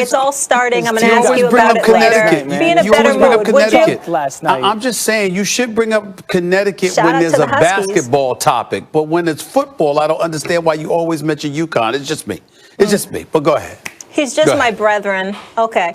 It's all starting. I'm going to You ask always you bring about up it later. Connecticut. Be in a You better always bring up mood, would you? Connecticut. Last night. I'm just saying you should bring up Connecticut Shout when out there's to a the Huskies. basketball topic. But when it's football, I don't understand why you always mention UConn. It's just me. It's just me. But go ahead. He's just my brethren. Okay.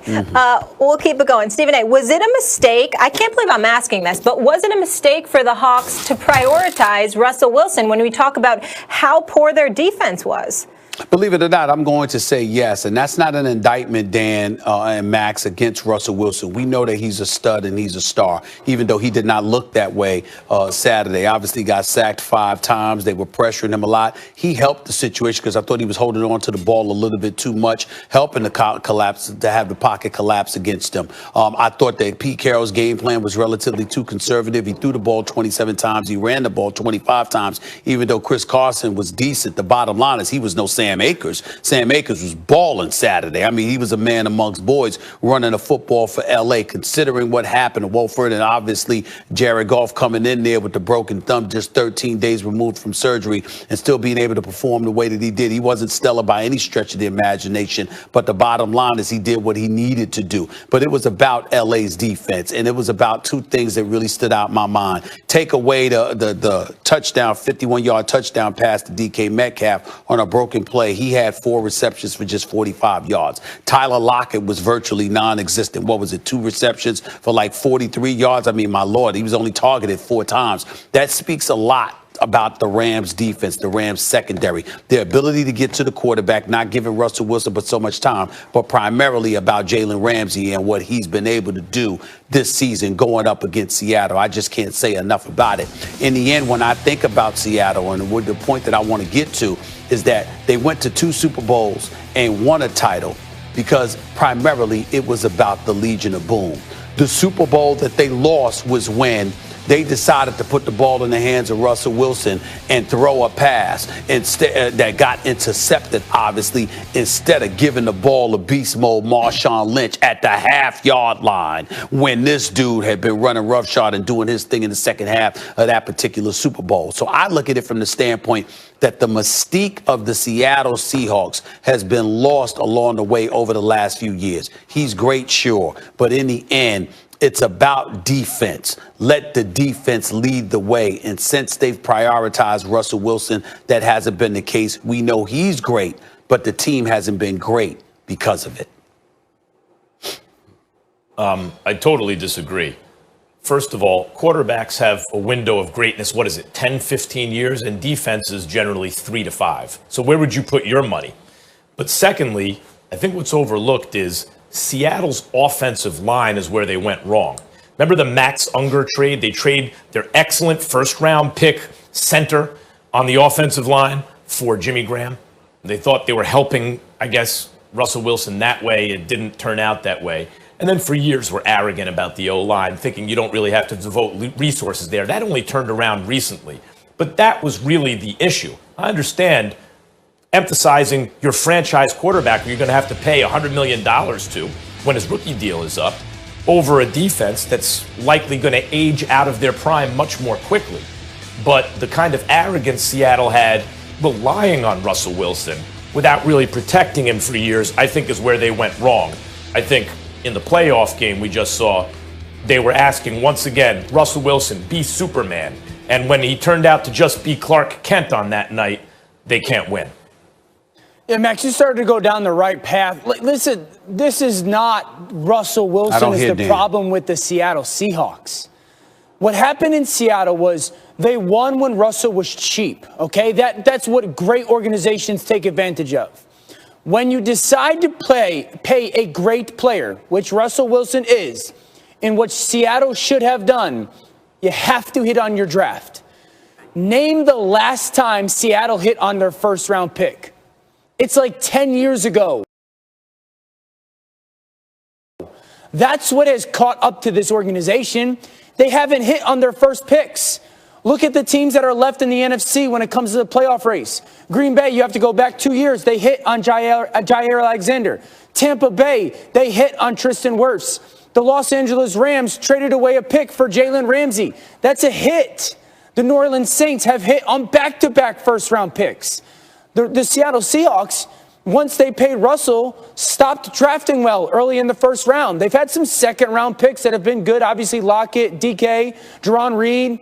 We'll keep it going. Stephen A., was it a mistake? I can't believe I'm asking this, but was it a mistake for the Hawks to prioritize Russell Wilson when we talk about how poor their defense was? Believe it or not, I'm going to say yes. And that's not an indictment, Dan and Max, against Russell Wilson. We know that he's a stud and he's a star, even though he did not look that way Saturday. Obviously got sacked 5 times. They were pressuring him a lot. He helped the situation because I thought he was holding on to the ball a little bit too much, helping the collapse, to have the pocket collapse against him. I thought that Pete Carroll's game plan was relatively too conservative. He threw the ball 27 times. He ran the ball 25 times, even though Chris Carson was decent. The bottom line is he was no Sam Akers. Sam Akers was balling Saturday. I mean, he was a man amongst boys running a football for L.A. Considering what happened to Wolford and obviously Jared Goff coming in there with the broken thumb just 13 days removed from surgery and still being able to perform the way that he did. He wasn't stellar by any stretch of the imagination, but the bottom line is he did what he needed to do. But it was about L.A.'s defense, and it was about 2 things that really stood out in my mind. Take away the touchdown, 51-yard touchdown pass to DK Metcalf on a broken play. He had 4 receptions for just 45 yards. Tyler Lockett was virtually non-existent. What was it, 2 receptions for like 43 yards? I mean, my Lord, he was only targeted 4 times. That speaks a lot about the Rams defense, the Rams secondary, their ability to get to the quarterback, not giving Russell Wilson but so much time, but primarily about Jalen Ramsey and what he's been able to do this season going up against Seattle. I just can't say enough about it. In the end, when I think about Seattle, and the point that I want to get to is that they went to 2 Super Bowls and won a title because primarily it was about the Legion of Boom. The Super Bowl that they lost was when they decided to put the ball in the hands of Russell Wilson and throw a pass instead that got intercepted, obviously, instead of giving the ball to beast mode Marshawn Lynch at the half-yard line when this dude had been running roughshod and doing his thing in the second half of that particular Super Bowl. So I look at it from the standpoint that the mystique of the Seattle Seahawks has been lost along the way over the last few years. He's great, sure, but in the end, it's about defense. Let the defense lead the way. And since they've prioritized Russell Wilson, that hasn't been the case. We know he's great, but the team hasn't been great because of it. I totally disagree. First of all, quarterbacks have a window of greatness, 10, 15 years, and defense is generally 3 to 5. So where would you put your money? But secondly, I think what's overlooked is Seattle's offensive line is where they went wrong. Remember the Max Unger trade? They trade their excellent first-round pick center on the offensive line for Jimmy Graham. They thought they were helping, I guess, Russell Wilson that way. It didn't turn out that way. And then for years were arrogant about the O-line, thinking you don't really have to devote resources there. That only turned around recently. But that was really the issue. I understand emphasizing your franchise quarterback who you're going to have to pay $100 million to when his rookie deal is up over a defense that's likely going to age out of their prime much more quickly. But the kind of arrogance Seattle had relying on Russell Wilson without really protecting him for years, I think is where they went wrong. I think in the playoff game we just saw, they were asking once again, Russell Wilson, be Superman. And when he turned out to just be Clark Kent on that night, they can't win. Yeah, Max, you started to go down the right path. Listen, this is not Russell Wilson is the problem with the Seattle Seahawks. What happened in Seattle was they won when Russell was cheap, okay? That's what great organizations take advantage of. When you decide to pay a great player, which Russell Wilson is, and what Seattle should have done, you have to hit on your draft. Name the last time Seattle hit on their first-round pick. It's like 10 years ago. That's what has caught up to this organization. They haven't hit on their first picks. Look at the teams that are left in the NFC when it comes to the playoff race. Green Bay, you have to go back 2 years. They hit on Jair Alexander. Tampa Bay, they hit on Tristan Wirfs. The Los Angeles Rams traded away a pick for Jalen Ramsey. That's a hit. The New Orleans Saints have hit on back-to-back first-round picks. The Seattle Seahawks, once they paid Russell, stopped drafting well early in the first round. They've had some second-round picks that have been good. Obviously, Lockett, DK, Jerron Reed.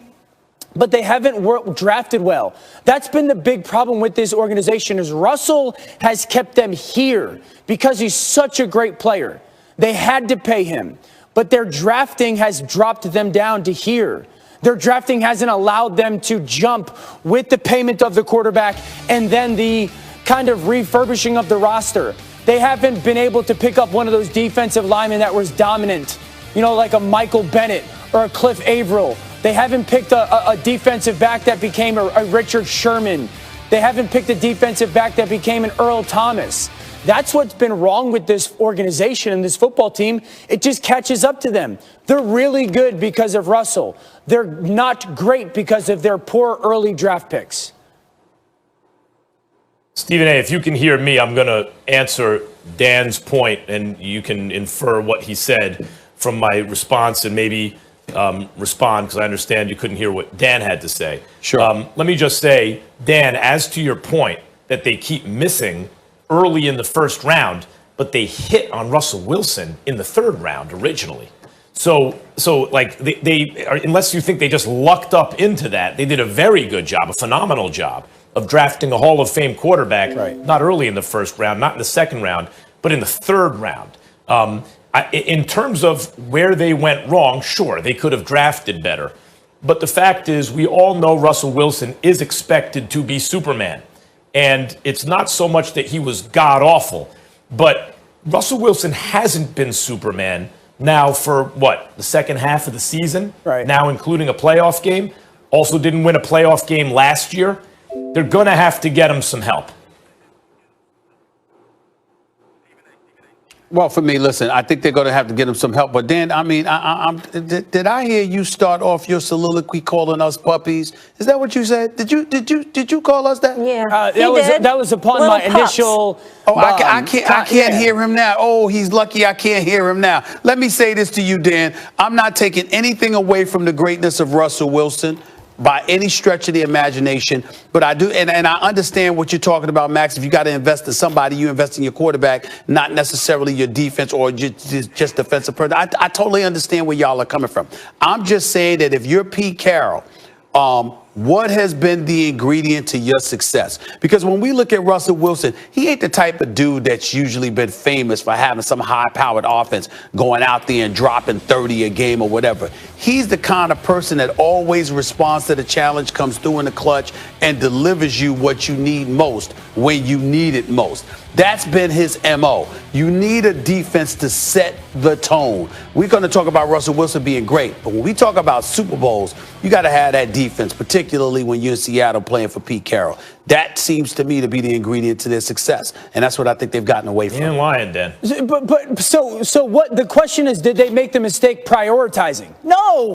But they haven't drafted well. That's been the big problem with this organization is Russell has kept them here because he's such a great player. They had to pay him, but their drafting has dropped them down to here. Their drafting hasn't allowed them to jump with the payment of the quarterback and then the kind of refurbishing of the roster. They haven't been able to pick up one of those defensive linemen that was dominant, like a Michael Bennett or a Cliff Averill. They haven't picked a defensive back that became a Richard Sherman. They haven't picked a defensive back that became an Earl Thomas. That's what's been wrong with this organization and this football team. It just catches up to them. They're really good because of Russell. They're not great because of their poor early draft picks. Stephen A., if you can hear me, I'm going to answer Dan's point, and you can infer what he said from my response and maybe respond, because I understand you couldn't hear what Dan had to say. Sure. Let me just say, Dan, as to your point that they keep missing early in the first round, but they hit on Russell Wilson in the third round originally. So like they are, unless you think they just lucked up into that, they did a very good job, a phenomenal job of drafting a Hall of Fame quarterback, right, not early in the first round, not in the second round, but in the third round. In terms of where they went wrong, sure, they could have drafted better. But the fact is, we all know Russell Wilson is expected to be Superman. And it's not so much that he was god-awful, but Russell Wilson hasn't been Superman now for, the second half of the season? Right. Now including a playoff game. Also didn't win a playoff game last year. They're going to have to get him some help. Well, for me, listen, I think they're going to have to get him some help. But Dan, I mean, did I hear you start off your soliloquy calling us puppies? Is that what you said? Did you call us that? Yeah, that was upon Little my pups. initial. Oh, I can't hear him now. Oh, he's lucky I can't hear him now. Let me say this to you, Dan. I'm not taking anything away from the greatness of Russell Wilson by any stretch of the imagination, but I do, and I understand what you're talking about, Max. If you got to invest in somebody, you invest in your quarterback, not necessarily your defense or just defensive person. I totally understand where y'all are coming from. I'm just saying that if you're Pete Carroll, what has been the ingredient to your success? Because when we look at Russell Wilson, he ain't the type of dude that's usually been famous for having some high-powered offense, going out there and dropping 30 a game or whatever. He's the kind of person that always responds to the challenge, comes through in the clutch, and delivers you what you need most when you need it most. That's been his MO. You need a defense to set the tone. We're going to talk about Russell Wilson being great, but when we talk about Super Bowls, you got to have that defense, particularly when you're in Seattle playing for Pete Carroll. That seems to me to be the ingredient to their success, and that's what I think they've gotten away from. You ain't lying, Dan. So what? The question is, did they make the mistake prioritizing? No.